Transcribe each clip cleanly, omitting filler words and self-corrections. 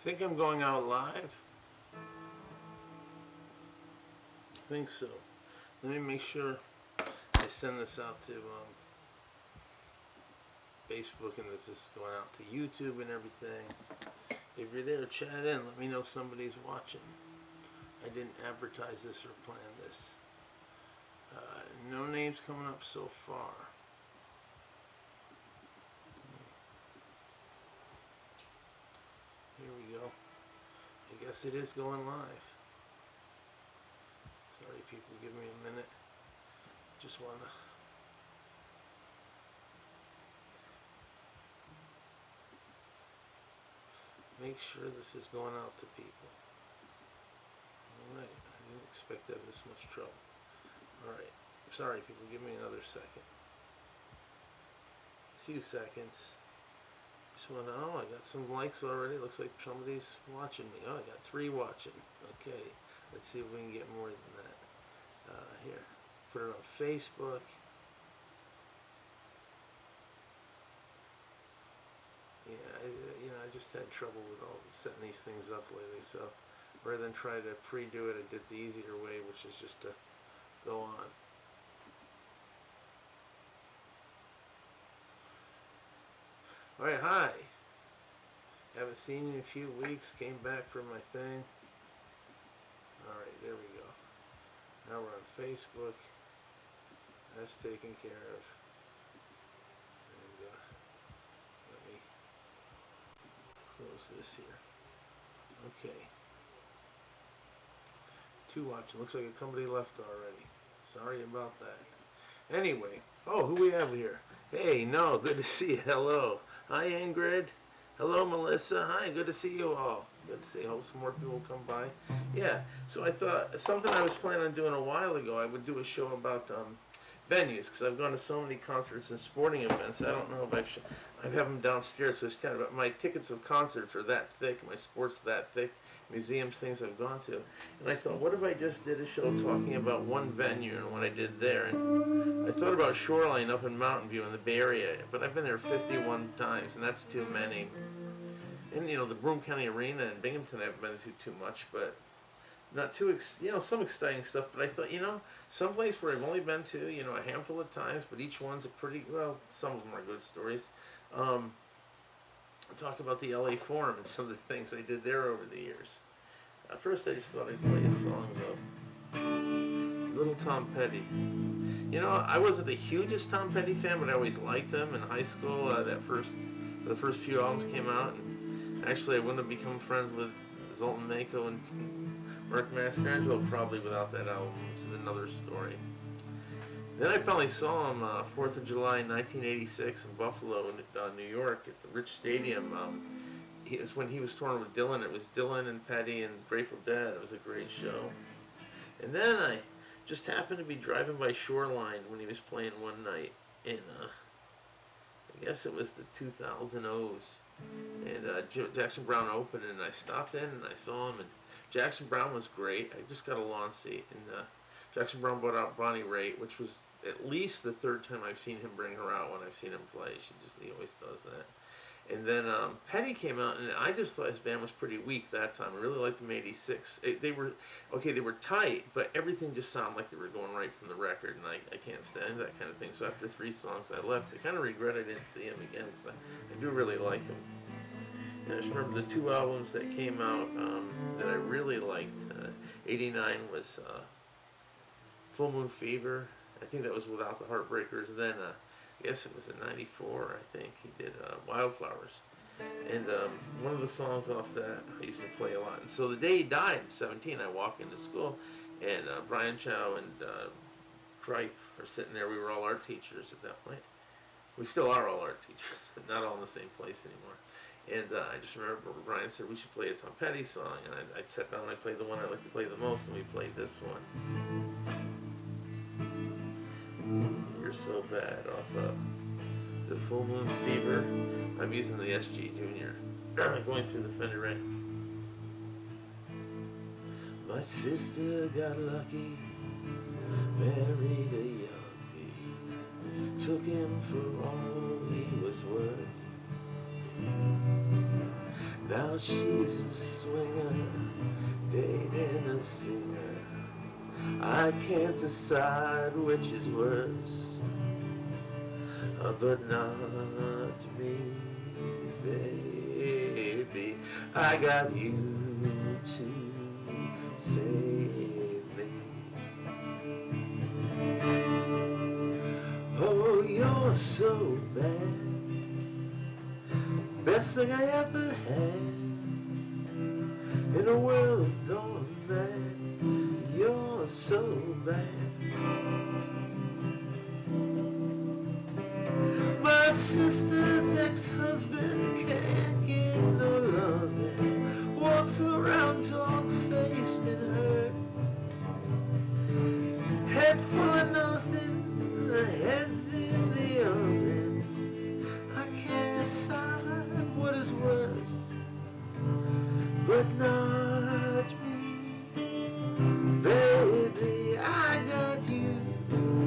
think I'm going out live. I think so. Let me make sure I send this out to Facebook, and this is going out to YouTube and everything. If you're there, chat in. Let me know somebody's watching. I didn't advertise this or plan this. No names coming up so far. Here we go. I guess it is going live. Sorry people, give me a minute. Just want to make sure this is going out to people. Alright, I didn't expect to have this much trouble. Alright, sorry people, give me another second. A few seconds. Just want to, oh, I got some likes already. Looks like somebody's watching me. Oh, I got 3 watching. Okay, let's see if we can get more than that. Here, put it on Facebook. Yeah, I just had trouble with all setting these things up lately. So rather than try to pre-do it, I did the easier way, which is just to go on. Alright, hi. Haven't seen you in a few weeks. Came back from my thing. Alright, there we go. Now we're on Facebook. That's taken care of. And let me close this here. Okay. 2 watching. Looks like somebody left already. Sorry about that. Anyway, oh, who we have here? Hey, no, good to see you. Hello. Hi, Ingrid. Hello, Melissa. Hi, good to see you all. Good to see you. Hope some more people come by. Yeah, so I thought something I was planning on doing a while ago, I would do a show about venues, because I've gone to so many concerts and sporting events. I don't know if I have them downstairs, so it's kind of, my tickets of concerts are that thick, my sports that thick, museums, things I've gone to. And I thought, what if I just did a show talking about one venue and what I did there? And I thought about Shoreline up in Mountain View in the Bay Area, but I've been there 51 times, and that's too many. And, you know, the Broome County Arena in Binghamton I've been to too much, but not too, some exciting stuff. But I thought, some place where I've only been to, a handful of times, but each one's a pretty, well, some of them are good stories. Talk about the LA Forum and some of the things I did there over the years. First, I just thought I'd play a song, though. Little Tom Petty. I wasn't the hugest Tom Petty fan, but I always liked him in high school. The first few albums came out, and actually I wouldn't have become friends with Zoltan Mako and Mark Mastrangelo probably without that album, which is another story. Then I finally saw him 4th of July 1986 in Buffalo, New York at the Rich Stadium. It was when he was touring with Dylan. It was Dylan and Petty and Grateful Dead. It was a great show. And then I just happened to be driving by Shoreline when he was playing one night in, I guess it was the 2000s. And Jackson Browne opened, and I stopped in and I saw him. And Jackson Browne was great. I just got a lawn seat, and Jackson Browne brought out Bonnie Raitt, which was at least the 3rd time I've seen him bring her out when I've seen him play. He always does that. And then Petty came out, and I just thought his band was pretty weak that time. I really liked them in '86. They were tight, but everything just sounded like they were going right from the record, and I can't stand that kind of thing. So after 3 songs, I left. I kind of regret I didn't see him again, because I do really like him. And I just remember the 2 albums that came out that I really liked. '89 was Full Moon Fever. I think that was without the Heartbreakers. Then I guess it was in '94, I think, he did Wildflowers. And one of the songs off that I used to play a lot. And so the day he died, in '17, I walk into school, and Brian Chow and Cripe are sitting there. We were all art teachers at that point. We still are all art teachers, but not all in the same place anymore. And I just remember Brian said we should play a Tom Petty song. And I sat down and I played the one I like to play the most, and we played this one. You're So Bad off the Full Moon Fever. I'm using the SG Junior. Going through the Fender rank. My sister got lucky, married a yuppie, took him for all he was worth. Now she's a swinger, dating a singer. I can't decide which is worse, but not me, baby. I got you to save me. Oh, you're so bad, best thing I ever had in a world gone mad. You're so bad. My sister's ex-husband can't get no loving, walks around dog-faced and hurt, head full of nothing, the head's in the oven. I can't decide what is worse, but not me, baby. I got you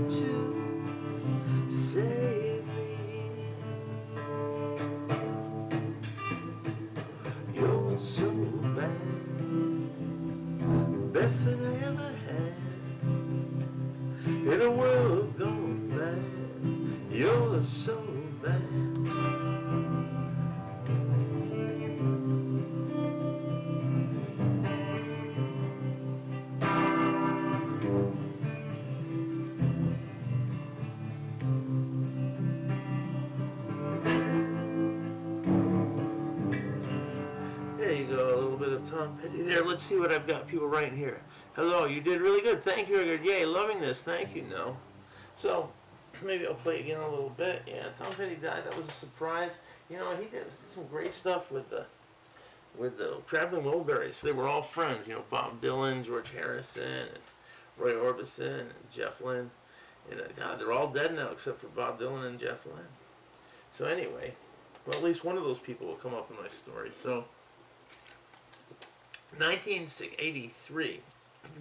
to save me. You're so bad, best thing I ever had in a world gone mad. You're so bad. There you go, a little bit of Tom Petty there. Let's see what I've got people writing here. Hello, you did really good. Thank you, Edgar. Yay, loving this. Thank you. No. So, maybe I'll play again a little bit. Yeah, Tom Petty died. That was a surprise. You know, he did some great stuff with the Traveling Wilburys. They were all friends. You know, Bob Dylan, George Harrison, and Roy Orbison, and Jeff Lynne. And God, they're all dead now except for Bob Dylan and Jeff Lynne. So anyway, well, at least one of those people will come up in my story. So, 1983,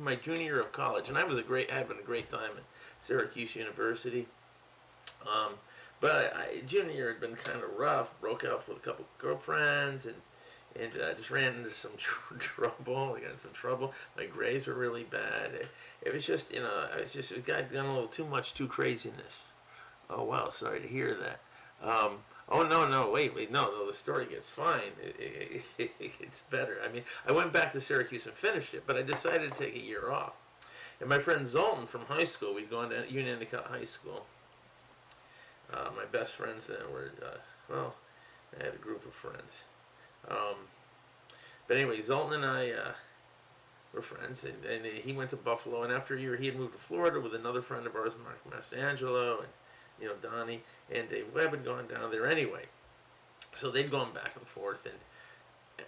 my junior year of college, and I was having a great time at Syracuse University. But junior year had been kind of rough. Broke up with a couple girlfriends, and just ran into some trouble. I got in some trouble. My grades were really bad. It was just, it got done a little too much, too craziness. Oh wow, sorry to hear that. Oh no, wait, no, the story gets fine. It gets better. I mean, I went back to Syracuse and finished it, but I decided to take a year off. And my friend Zoltan from high school, we'd gone to Union Endicott High School. My best friends then were, I had a group of friends. But anyway, Zoltan and I were friends, and he went to Buffalo, and after a year he had moved to Florida with another friend of ours, Mark Mastrangelo, and Donnie and Dave Webb had gone down there anyway. So they'd gone back and forth, and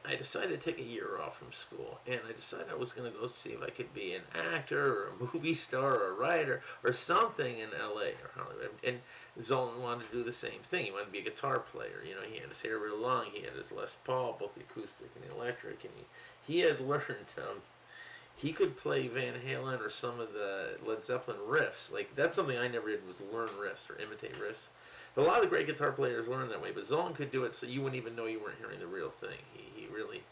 I decided to take a year off from school, and I decided I was going to go see if I could be an actor or a movie star or a writer or something in LA or Hollywood. And Zoltan wanted to do the same thing. He wanted to be a guitar player. You know, he had his hair real long. He had his Les Paul, both the acoustic and the electric, and he had learned he could play Van Halen or some of the Led Zeppelin riffs. Like, that's something I never did, was learn riffs or imitate riffs. But a lot of the great guitar players learn that way. But Zoltan could do it so you wouldn't even know you weren't hearing the real thing. He really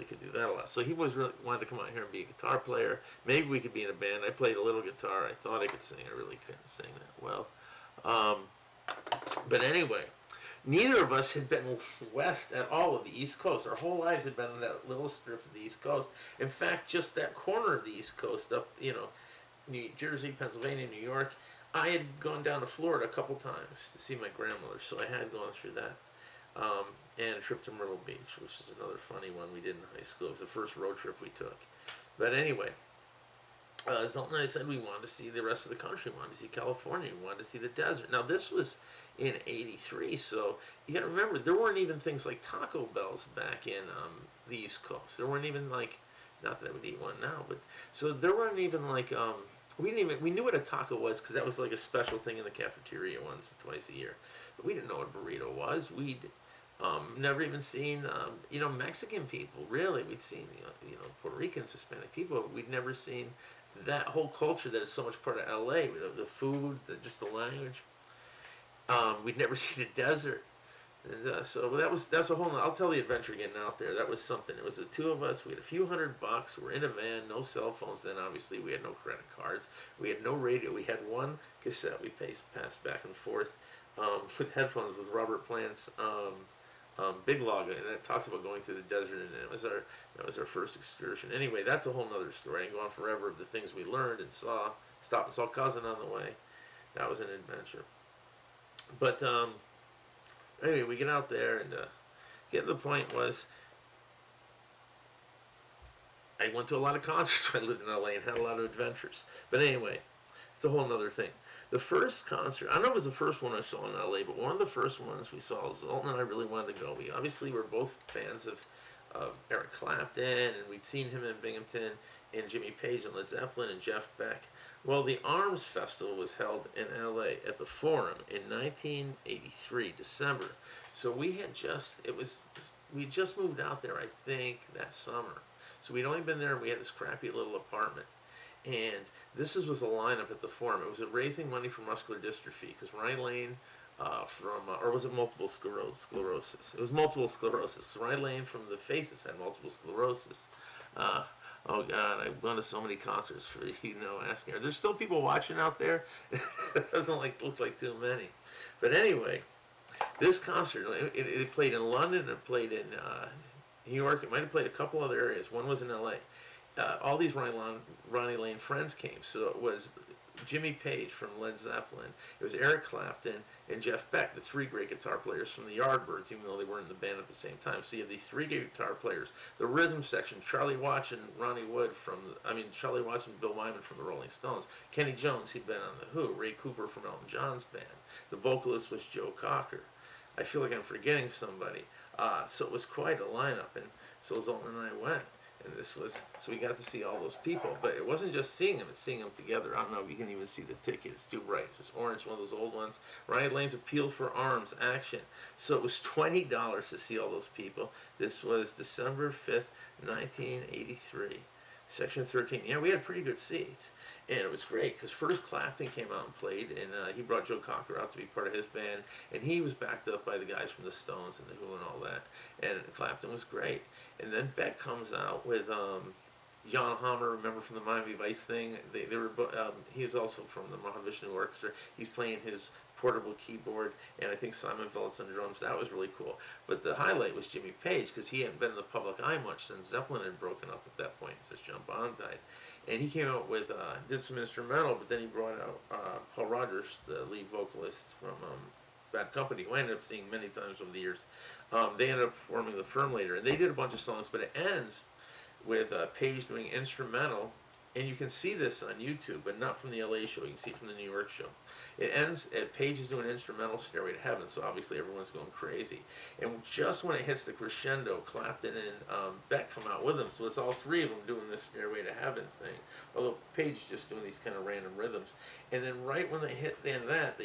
could do that a lot. So he wanted to come out here and be a guitar player. Maybe we could be in a band. I played a little guitar. I thought I could sing. I really couldn't sing that well. But anyway, neither of us had been west at all of the East Coast. Our whole lives had been on that little strip of the East Coast. In fact, just that corner of the East Coast up, New Jersey, Pennsylvania, New York. I had gone down to Florida a couple times to see my grandmother, so I had gone through that. And a trip to Myrtle Beach, which is another funny one we did in high school. It was the first road trip we took. But anyway, Zoltan and I said we wanted to see the rest of the country. We wanted to see California. We wanted to see the desert. Now, this was in '83, so you got to remember, there weren't even things like Taco Bells back in the East Coast. There weren't even like, not that I would eat one now, but so there weren't even like, we knew what a taco was because that was like a special thing in the cafeteria once or twice a year. But we didn't know what a burrito was. We'd never even seen, Mexican people, really. We'd seen, Puerto Ricans, Hispanic people. We'd never seen that whole culture that is so much part of LA. The food, just the language. We'd never seen a desert. And so that's a whole. I'll tell the adventure getting out there. That was something. It was the two of us. We had a few $100. We were in a van. No cell phones. Then obviously we had no credit cards. We had no radio. We had one cassette. We passed back and forth with headphones with Robert Plant's Big Log, and it talks about going through the desert. And that was our first excursion. Anyway, that's a whole nother story. I can go on forever of the things we learned and saw. Stopped and saw cousin on the way. That was an adventure. But anyway, we get out there and get the point was I went to a lot of concerts when I lived in LA and had a lot of adventures. But anyway, it's a whole nother thing. The first concert, I don't know if it was the first one I saw in LA, but one of the first ones we saw, Zoltan and I really wanted to go. We obviously were both fans of Eric Clapton, and we'd seen him in Binghamton, and Jimmy Page and Led Zeppelin and Jeff Beck. Well, the Arms Festival was held in LA at the Forum in 1983, December. So we had we just moved out there, I think, that summer. So we'd only been there, and we had this crappy little apartment. And this was a lineup at the Forum. It was raising money for muscular dystrophy, because Ronnie Lane or was it multiple sclerosis? It was multiple sclerosis. So Ronnie Lane from the Faces had multiple sclerosis. Oh God, I've gone to so many concerts for asking. Are there still people watching out there? It doesn't look like too many. But anyway, this concert, it played in London, it played in New York, it might have played a couple other areas. One was in LA. All these Ronnie Lane friends came. So it was Jimmy Page from Led Zeppelin, it was Eric Clapton, and Jeff Beck, the three great guitar players from the Yardbirds, even though they weren't in the band at the same time. So you have these three great guitar players. The rhythm section, Charlie Watts and Charlie Watts and Bill Wyman from the Rolling Stones. Kenny Jones, he'd been on The Who. Ray Cooper from Elton John's band. The vocalist was Joe Cocker. I feel like I'm forgetting somebody. So it was quite a lineup, and so Zoltan and I went. And so we got to see all those people, but it wasn't just seeing them, it's seeing them together. I don't know if you can even see the ticket, it's too bright. It's this orange, one of those old ones. Ronnie Lane's Appeal for Arms, Action. So it was $20 to see all those people. This was December 5th, 1983. Section 13. Yeah, we had pretty good seats. And it was great, because first Clapton came out and played, and he brought Joe Cocker out to be part of his band, and he was backed up by the guys from the Stones and the Who and all that, and Clapton was great. And then Beck comes out with Jan Hammer, remember from the Miami Vice thing? They were. He was also from the Mahavishnu Orchestra. He's playing his portable keyboard, and I think Simon Phillips on drums. That was really cool. But the highlight was Jimmy Page, because he hadn't been in the public eye much since Zeppelin had broken up at that point, since John Bonham died. And he came out with, did some instrumental, but then he brought out Paul Rodgers, the lead vocalist from Bad Company, who I ended up seeing many times over the years. They ended up forming the Firm later, and they did a bunch of songs, but it ends with Page doing instrumental, and you can see this on YouTube, but not from the LA show. You can see it from the New York show. It ends at Page is doing instrumental Stairway to Heaven, so obviously everyone's going crazy. And just when it hits the crescendo, Clapton and Beck come out with them, so it's all three of them doing this Stairway to Heaven thing. Although Page is just doing these kind of random rhythms. And then right when they hit the end of that,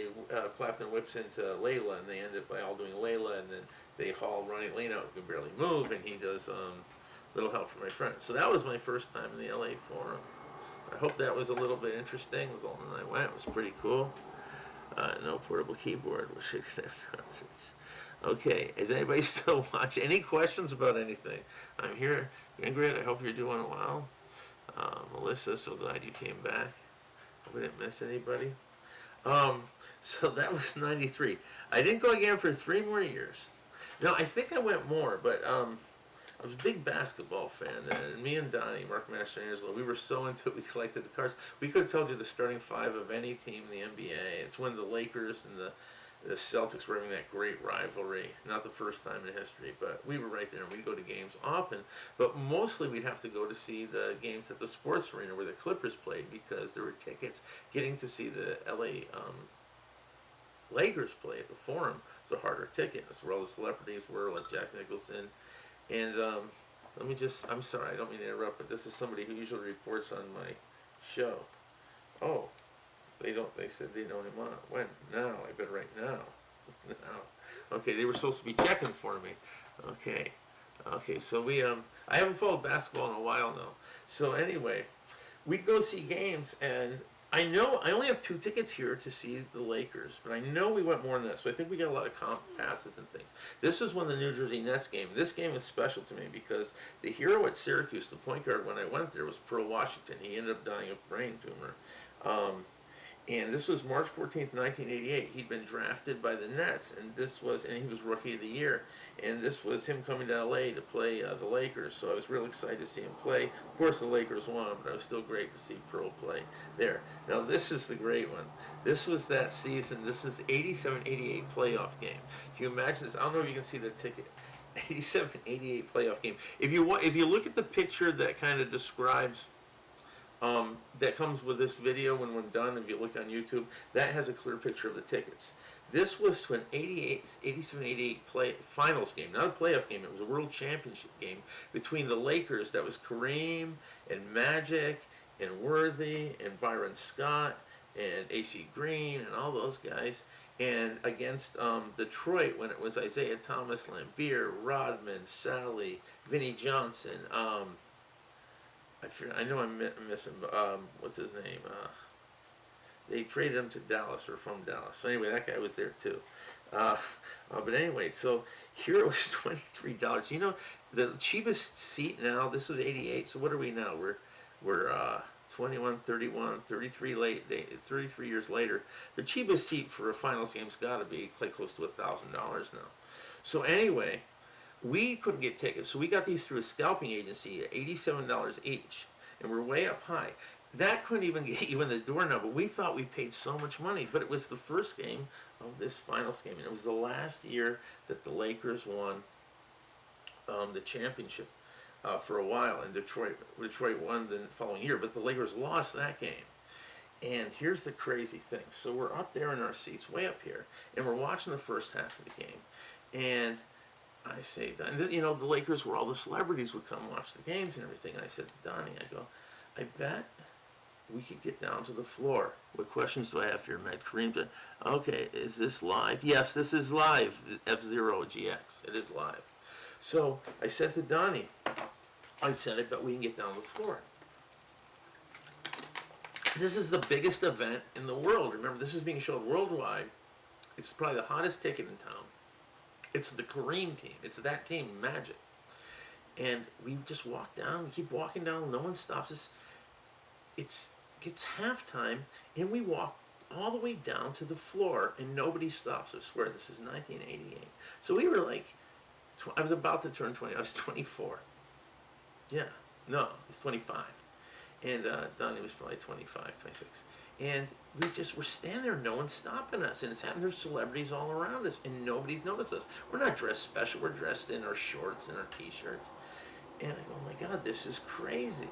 Clapton whips into Layla, and they end it by all doing Layla, and then they haul Ronnie Lane out, who can barely move, and he does Little Help from My Friend. So that was my first time in the LA Forum. I hope that was a little bit interesting. Zoltan and I went. It was pretty cool. No portable keyboard. We should have concerts. Okay, is anybody still watching? Any questions about anything? I'm here. Ingrid, I hope you're doing well. Melissa, so glad you came back. Hope I didn't miss anybody. So that was 93. I didn't go again for 3 more years. No, I think I went more, but I was a big basketball fan, and me and Donnie, Mark Master and Angelo, we were so into it, we collected the cards. We could have told you the starting 5 of any team in the NBA. It's when the Lakers and the Celtics were having that great rivalry. Not the first time in history, but we were right there, and we'd go to games often. But mostly we'd have to go to see the games at the sports arena where the Clippers played, because there were tickets. Getting to see the LA Lakers play at the Forum was a harder ticket. That's where all the celebrities were, like Jack Nicholson. And I'm sorry, I don't mean to interrupt, but this is somebody who usually reports on my show. Oh, they said they know him on. When? Now, I bet right now. Now. Okay, they were supposed to be checking for me. Okay, so I haven't followed basketball in a while now. So anyway, we'd go see games, and I know I only have 2 tickets here to see the Lakers, but I know we went more than that. So I think we got a lot of comp passes and things. This was when the New Jersey Nets game. This game is special to me because the hero at Syracuse, the point guard when I went there, was Pearl Washington. He ended up dying of brain tumor. And this was March 14th, 1988. He'd been drafted by the Nets, and he was Rookie of the Year. And this was him coming to LA to play the Lakers. So I was real excited to see him play. Of course, the Lakers won, but it was still great to see Pearl play there. Now, this is the great one. This was that season. This is 87-88 playoff game. Can you imagine this? I don't know if you can see the ticket. 87-88 playoff game. If you look at the picture that kind of describes that comes with this video when we're done, if you look on YouTube, that has a clear picture of the tickets. This was to an 87-88 finals game, not a playoff game. It was a world championship game between the Lakers. That was Kareem and Magic and Worthy and Byron Scott and AC Green and all those guys. And against Detroit when it was Isaiah Thomas, Lambeer, Rodman, Sally, Vinnie Johnson. I know I'm missing, what's his name? They traded him to Dallas, or from Dallas. So anyway, that guy was there too. But anyway, so here it was $23. You know, the cheapest seat now, this was 88, so what are we now? We're 21, 31, 33 years later. The cheapest seat for a finals game's got to be close to $1,000 now. So anyway, we couldn't get tickets, so we got these through a scalping agency at $87 each, and we're way up high. That couldn't even get you in the door now, but we thought we paid so much money. But it was the first game of this finals game, and it was the last year that the Lakers won the championship for a while, and Detroit won the following year, but the Lakers lost that game. And here's the crazy thing. So we're up there in our seats, way up here, and we're watching the first half of the game, and I say, you know, the Lakers where all the celebrities would come watch the games and everything. And I said to Donnie, I go, I bet we could get down to the floor. What questions do I have here, Matt? Kareem, okay, is this live? Yes, this is live, F0GX. It is live. So I said to Donnie, I bet we can get down to the floor. This is the biggest event in the world. Remember, this is being shown worldwide. It's probably the hottest ticket in town. It's the Kareem team. It's that team, Magic. And we just walk down. We keep walking down. No one stops us. It gets halftime, and we walk all the way down to the floor, and nobody stops us. I swear, this is 1988. So we were like, I was about to turn 20. I was 24. Yeah. No, I was 25. And Donnie was probably 25, 26. And we're standing there, no one's stopping us. And it's happening, there's celebrities all around us, and nobody's noticed us. We're not dressed special, we're dressed in our shorts and our t-shirts. And I go, oh my God, this is crazy.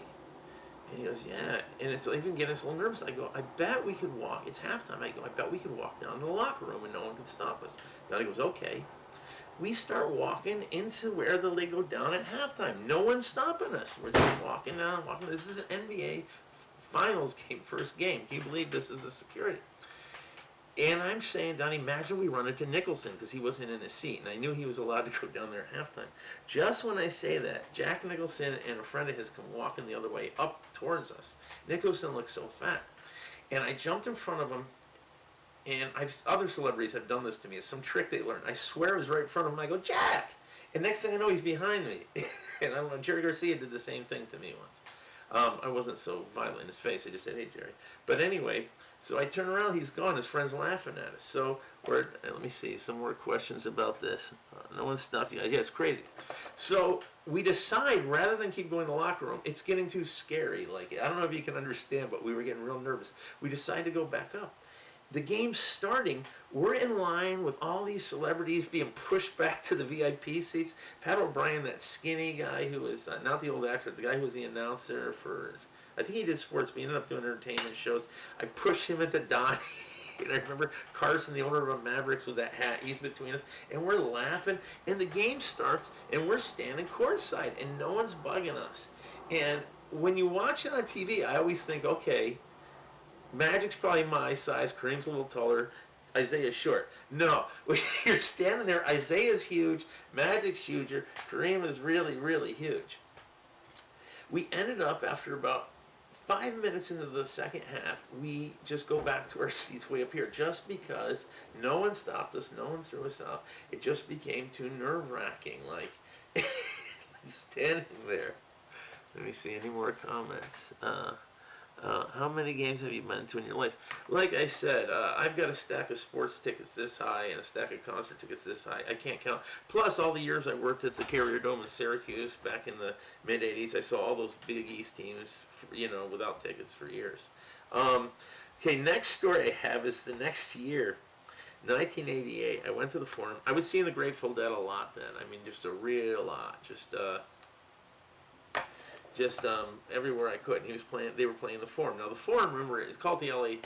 And he goes, yeah. And it's even getting us a little nervous. I go, I bet we could walk, it's halftime. I go, I bet we could walk down to the locker room and no one can stop us. Donnie goes, okay. We start walking into where they go down at halftime. No one's stopping us. We're just walking down, walking. This is an NBA Finals game, first game. Can you believe this is a security? And I'm saying, Donnie, imagine we run into Nicholson because he wasn't in his seat, and I knew he was allowed to go down there at halftime. Just when I say that, Jack Nicholson and a friend of his come walking the other way up towards us. Nicholson looks so fat. And I jumped in front of him, and other celebrities have done this to me. It's some trick they learned. I swear I was right in front of him. I go, Jack! And next thing I know, he's behind me. And I don't know, Jerry Garcia did the same thing to me once. I wasn't so violent in his face. I just said, hey, Jerry. But anyway, so I turn around. He's gone. His friend's laughing at us. So let me see. Some more questions about this. No one stopped you guys. Yeah, it's crazy. So we decide, rather than keep going to the locker room, it's getting too scary. Like, I don't know if you can understand, but we were getting real nervous. We decide to go back up. The game's starting. We're in line with all these celebrities being pushed back to the VIP seats. Pat O'Brien, that skinny guy who was not the old actor, the guy who was the announcer for, I think he did sports, but he ended up doing entertainment shows. I pushed him into Donnie. And I remember Carson, the owner of the Mavericks, with that hat. He's between us, and we're laughing. And the game starts, and we're standing courtside, and no one's bugging us. And when you watch it on TV, I always think, okay, Magic's probably my size, Kareem's a little taller, Isaiah's short. No, you're standing there, Isaiah's huge, Magic's huger, Kareem is really, really huge. We ended up, after about 5 minutes into the second half, we just go back to our seats way up here, just because no one stopped us, no one threw us out. It just became too nerve-wracking, like standing there. Let me see any more comments. How many games have you been to in your life? Like I said, I've got a stack of sports tickets this high and a stack of concert tickets this high. I can't count. Plus, all the years I worked at the Carrier Dome in Syracuse back in the mid-'80s, I saw all those Big East teams, without tickets for years. Okay, next story I have is the next year, 1988. I went to the Forum. I was seeing the Grateful Dead a lot then. I mean, just a real lot. Just everywhere I could. And they were playing the Forum. Now the Forum, remember, it's called the LA.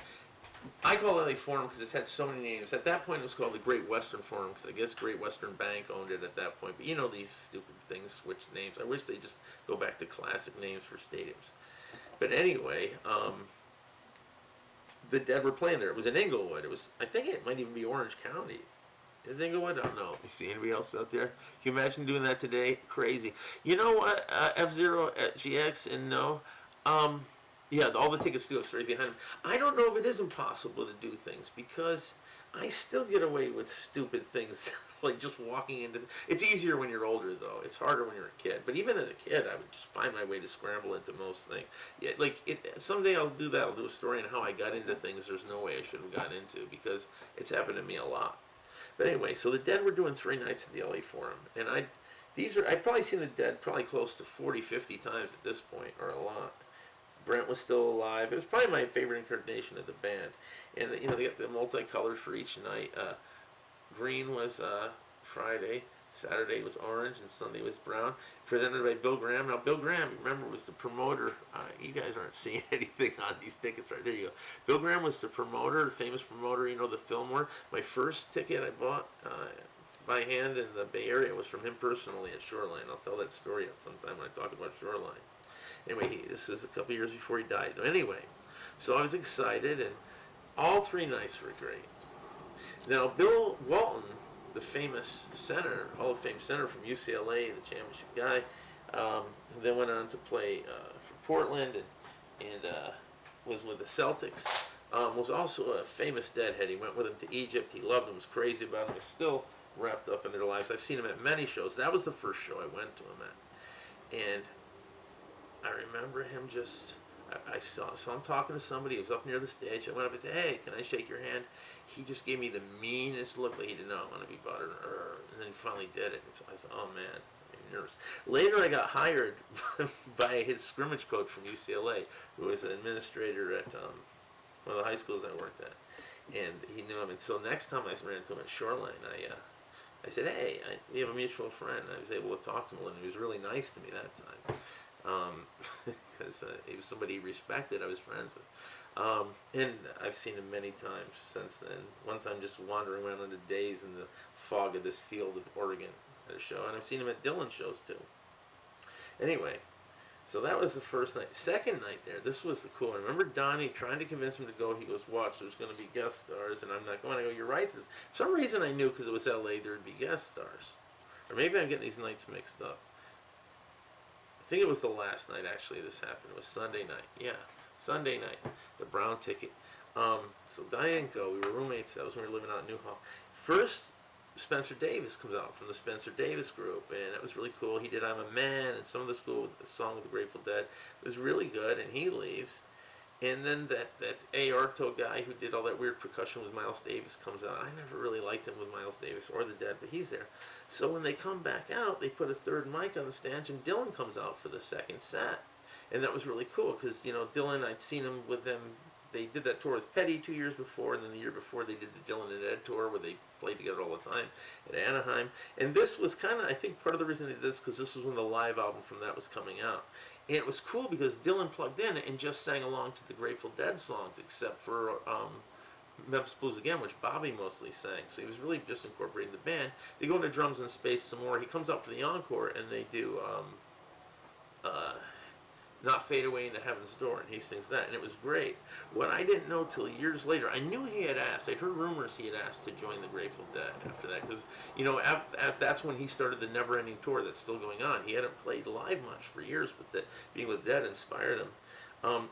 I call it LA Forum because it's had so many names. At that point, it was called the Great Western Forum because I guess Great Western Bank owned it at that point. But these stupid things switch names. I wish they just go back to classic names for stadiums. But anyway, the Dead were playing there. It was in Inglewood. I think it might even be Orange County. Is Inglewood? I don't know. You see anybody else out there? Can you imagine doing that today? Crazy. You know what? F-Zero at GX and no. Yeah, all the tickets do it straight behind them. I don't know if it is impossible to do things because I still get away with stupid things like just walking into. It's easier when you're older though. It's harder when you're a kid. But even as a kid, I would just find my way to scramble into most things. Yeah, someday I'll do that. I'll do a story on how I got into things there's no way I should have gotten into because it's happened to me a lot. But anyway, so the Dead were doing 3 nights at the LA Forum, and I'd probably seen the Dead probably close to 40, 50 times at this point, or a lot. Brent was still alive. It was probably my favorite incarnation of the band, and they got the multicolors for each night. Green was Friday, Saturday was orange, and Sunday was brown. Presented by Bill Graham. Now, Bill Graham, remember, was the promoter. You guys aren't seeing anything on these tickets right there. You go. Bill Graham was the promoter, the famous promoter. The Fillmore. My first ticket I bought by hand in the Bay Area was from him personally at Shoreline. I'll tell that story sometime when I talk about Shoreline. Anyway, this is a couple years before he died. Anyway, so I was excited, and all 3 nights were great. Now, Bill Walton, the famous center, Hall of Fame center from UCLA, the championship guy, who then went on to play for Portland and was with the Celtics, was also a famous Deadhead. He went with him to Egypt. He loved him, was crazy about him. He's still wrapped up in their lives. I've seen him at many shows. That was the first show I went to him at. And I remember him I saw him talking to somebody. He was up near the stage. I went up and said, "Hey, can I shake your hand?" He just gave me the meanest look, like he did not want to be bothered. And then he finally did it. And so I said, "Oh man, I'm nervous." Later, I got hired by his scrimmage coach from UCLA, who was an administrator at one of the high schools I worked at, and he knew him. And so next time I ran into him at Shoreline, I said, "Hey, we have a mutual friend." And I was able to talk to him, and he was really nice to me that time. Because he was somebody he respected, I was friends with. And I've seen him many times since then. One time just wandering around in the days in the fog of this field of Oregon at a show. And I've seen him at Dylan shows too. Anyway, so that was the first night. Second night there, this was the cool. I remember Donnie trying to convince him to go. He goes, "Watch, there's going to be guest stars." And I'm not going. I go, "You're right. For some reason I knew because it was LA there would be guest stars. Or maybe I'm getting these nights mixed up. I think it was the last night actually this happened. It was Sunday night. Yeah, Sunday night. The brown ticket. So Donnie didn't go. We were roommates. That was when we were living out in Newhall. First, Spencer Davis comes out from the Spencer Davis group, and it was really cool. He did "I'm a Man" and some of the song with the Grateful Dead. It was really good, and he leaves. And then that A. Arto guy who did all that weird percussion with Miles Davis comes out. I never really liked him with Miles Davis or the Dead, but he's there. So when they come back out, they put a third mic on the stand, and Dylan comes out for the second set. And that was really cool because, Dylan, I'd seen him with them. They did that tour with Petty 2 years before, and then the year before they did the Dylan and Ed tour where they played together all the time at Anaheim. And this was kind of, I think, part of the reason they did this because this was when the live album from that was coming out. And it was cool because Dylan plugged in and just sang along to the Grateful Dead songs, except for Memphis Blues Again, which Bobby mostly sang. So he was really just incorporating the band. They go into drums and space some more. He comes out for the encore, and they do Not Fade Away into Heaven's Door, and he sings that, and it was great. What I didn't know till years later, I knew he had asked, I'd heard rumors he had asked to join the Grateful Dead after that, because, that's when he started the Never Ending Tour that's still going on. He hadn't played live much for years, but being with Dead inspired him.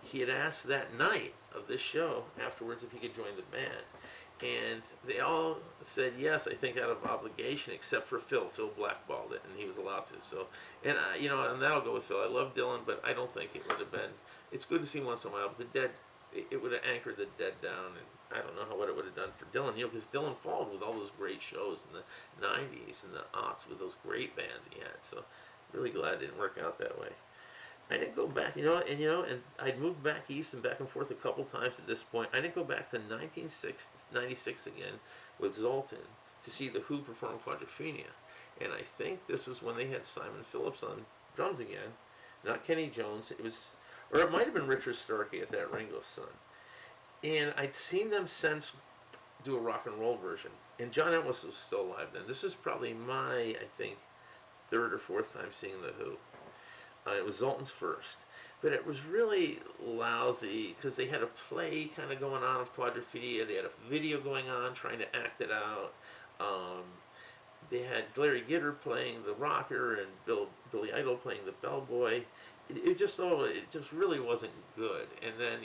he had asked that night of this show afterwards if he could join the band. And they all said yes, I think out of obligation, except for Phil. Phil blackballed it, and he was allowed to. So, and and that'll go with Phil. I love Dylan, but I don't think it would have been. It's good to see once in a while, but the Dead, it would have anchored the Dead down, and I don't know what it would have done for Dylan. Because Dylan followed with all those great shows in the '90s and the aughts with those great bands he had. So, really glad it didn't work out that way. I didn't go back, and I'd moved back east and back and forth a couple times at this point. I didn't go back to 1996 again with Zoltan to see the Who perform Quadrophenia. And I think this was when they had Simon Phillips on drums again, not Kenny Jones. Or it might have been Richard Starkey at that, Ringo's son. And I'd seen them since do a rock and roll version. And John Entwistle was still alive then. This is probably my, I think, third or fourth time seeing the Who. It was Zoltan's first, but it was really lousy because they had a play kind of going on of Quadrophenia. They had a video going on trying to act it out. They had Larry Gitter playing the rocker and Billy Idol playing the bellboy. It just really wasn't good. And then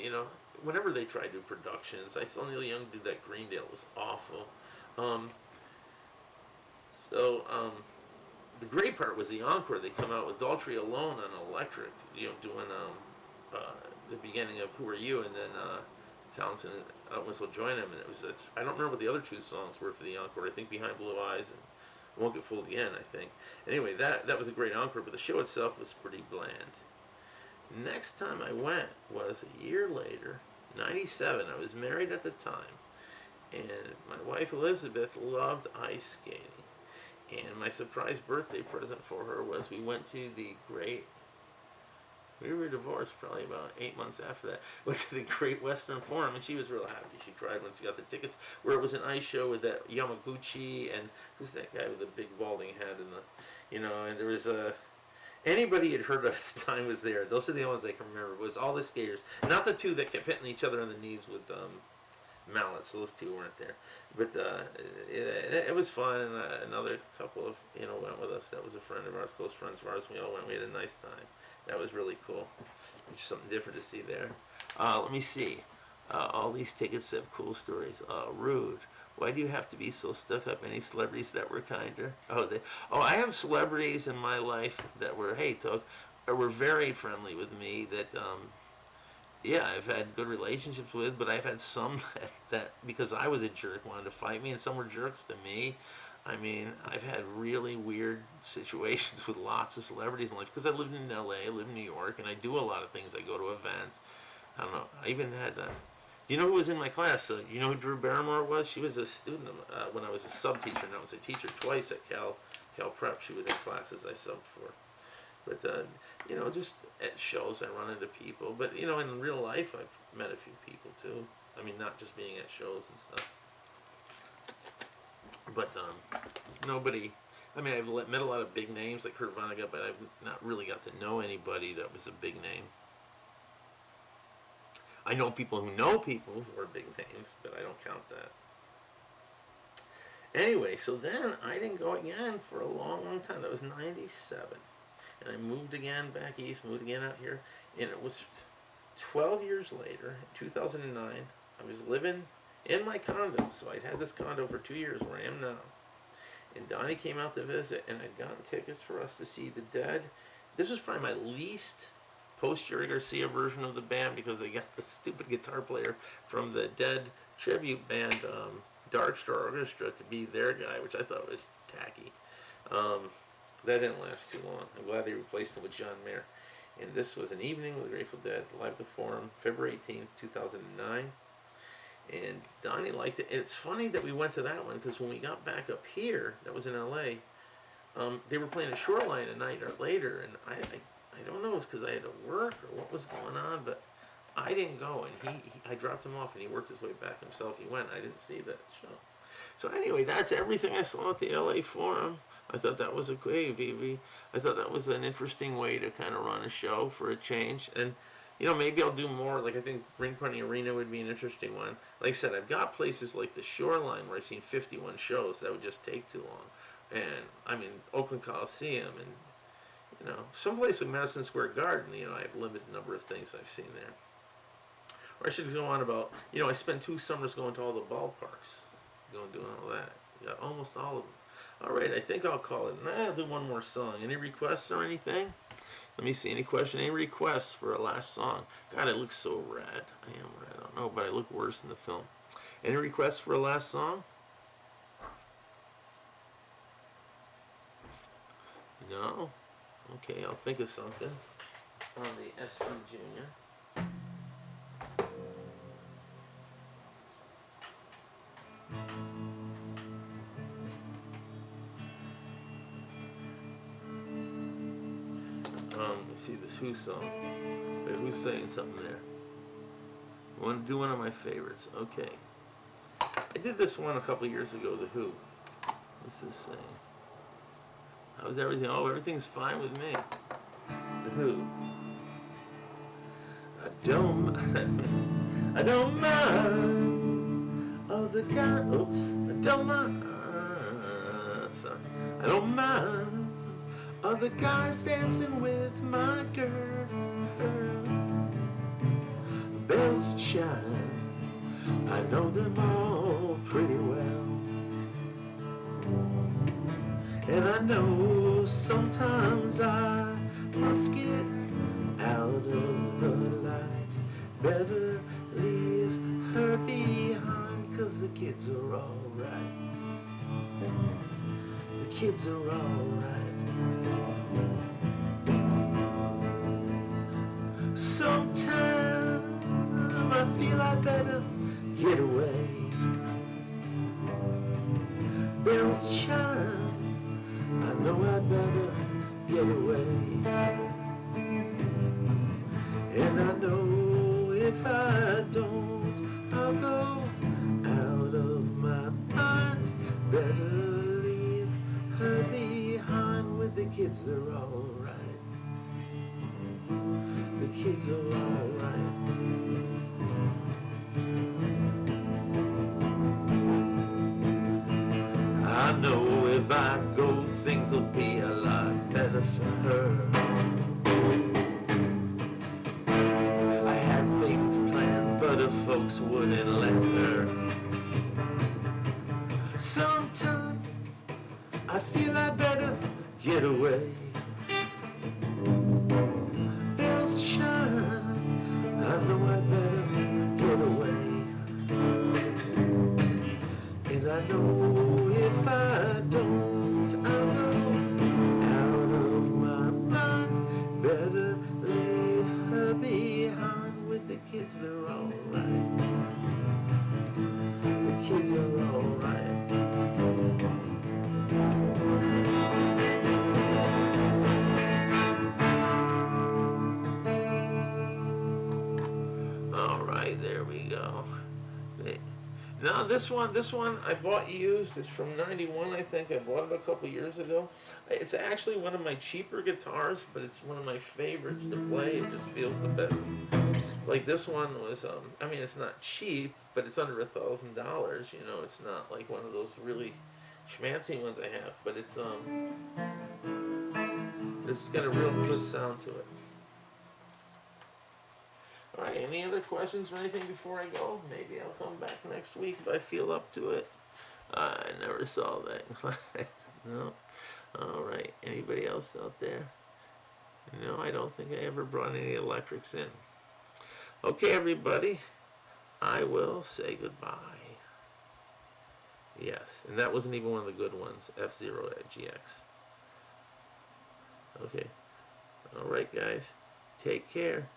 whenever they tried to do productions, I saw Neil Young do that Greendale. It was awful. The great part was the encore. They come out with Daltrey alone on electric, doing the beginning of Who Are You, and then Townshend and Whistle join him. And I don't remember what the other two songs were for the encore. I think Behind Blue Eyes and Won't Get Fooled Again, I think. Anyway, that was a great encore, but the show itself was pretty bland. Next time I went was a year later, 97. I was married at the time, and my wife Elizabeth loved ice skating. And my surprise birthday present for her was we went to we were divorced probably about 8 months after that, went to the Great Western Forum, and she was real happy. She cried when she got the tickets, where it was an ice show with that Yamaguchi, and who's that guy with the big balding head, and and there was anybody had heard of at the time was there. Those are the only ones I can remember. It was all the skaters, not the two that kept hitting each other on the knees with mallets. Those two weren't there, but it was fun, and another couple of went with us. That was a friend of ours, close friends of ours. We all went. We had a nice time. That was really cool. Just something different to see there. Let me see. All these tickets have cool stories. Rude. Why do you have to be so stuck up? Any celebrities that were kinder? I have celebrities in my life that were were very friendly with me. That I've had good relationships with, but I've had some that because I was a jerk wanted to fight me, and some were jerks to me. I mean, I've had really weird situations with lots of celebrities in life because I lived in LA, I live in New York, and I do a lot of things. I go to events. I don't know. I even had. Do you know who was in my class? You know who Drew Barrymore was? She was a student when I was a sub teacher, and I was a teacher twice at Cal Prep. She was in classes I subbed for. But just at shows I run into people. But in real life I've met a few people too. I mean, not just being at shows and stuff. But nobody. I mean, I've met a lot of big names like Kurt Vonnegut, but I've not really got to know anybody that was a big name. I know people who know people who are big names, but I don't count that. Anyway, so then I didn't go again for a long, long time. That was 97. And I moved again back east, moved again out here. And it was 12 years later, 2009, I was living in my condo. So I'd had this condo for 2 years where I am now. And Donnie came out to visit, and I'd gotten tickets for us to see the Dead. This was probably my least post-Jerry Garcia version of the band because they got the stupid guitar player from the Dead tribute band, Dark Star Orchestra, to be their guy, which I thought was tacky. That didn't last too long. I'm glad they replaced him with John Mayer. And this was an evening with the Grateful Dead, live at the Forum, February 18th, 2009. And Donnie liked it. And it's funny that we went to that one because when we got back up here, that was in LA, they were playing a Shoreline a night or later. And I don't know if it was because I had to work or what was going on, but I didn't go. And I dropped him off and he worked his way back himself. He went. I didn't see that show. So anyway, that's everything I saw at the LA Forum. I thought that was I thought that was an interesting way to kind of run a show for a change. And, maybe I'll do more. Like, I think Ring County Arena would be an interesting one. Like I said, I've got places like the Shoreline where I've seen 51 shows. That would just take too long. And, I mean, Oakland Coliseum. And, You know, someplace like Madison Square Garden, you know, I have a limited number of things I've seen there. Or I should go on about, you know, I spent 2 summers going to all the ballparks, doing all that. Got almost all of them. All right, I think I'll call it. And I'll do one more song. Any requests or anything? Let me see. Any question? Any requests for a last song? God, I look so red. I am red. I don't know, but I look worse in the film. Any requests for a last song? No? Okay, I'll think of something on the SG Junior. Let me see this Who song. Wait, who's saying something there? I want to do one of my favorites. Okay. I did this one a couple years ago, The Who. What's this saying? How's everything? Oh, everything's fine with me. The Who. I don't mind other guys. Oops. I don't mind. Sorry. I don't mind other guys dancing with my girl. Bells chime. I know them all pretty well. And I know sometimes I must get out of the light. Better leave her behind, 'cause the kids are alright. The kids are alright. Sometimes I feel I better get away. Bells chime. I know I better get away. And I know if I don't, I'll go out of my mind. Better leave her behind. With the kids, they're alright. The kids are alright. I know if I go, things will be a lot better for her. I had things planned, but her folks wouldn't let her. Sometimes I feel I better get away. Bells chime, I know I better get away. And I know if I don't, I'll go out of my mind. Better leave her behind. With the kids, they're alright. The kids are alright. Alright, there we go. Now this one I bought used. It's from '91, I think. I bought it a couple years ago. It's actually one of my cheaper guitars, but it's one of my favorites to play. It just feels the best. Like this one was, I mean, it's not cheap, but it's under $1,000. You know, it's not like one of those really schmancy ones I have, but it's got a real good sound to it. Alright, any other questions or anything before I go? Maybe I'll come back next week if I feel up to it. I never saw that class. No. Alright, anybody else out there? No, I don't think I ever brought any electrics in. Okay, everybody. I will say goodbye. Yes, and that wasn't even one of the good ones. F0 at GX. Okay. Alright, guys. Take care.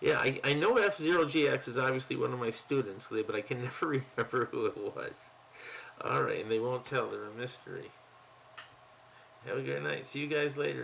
Yeah, I know F0GX is obviously one of my students, but I can never remember who it was. Alright, and they won't tell. They're a mystery. Have a good night. See you guys later.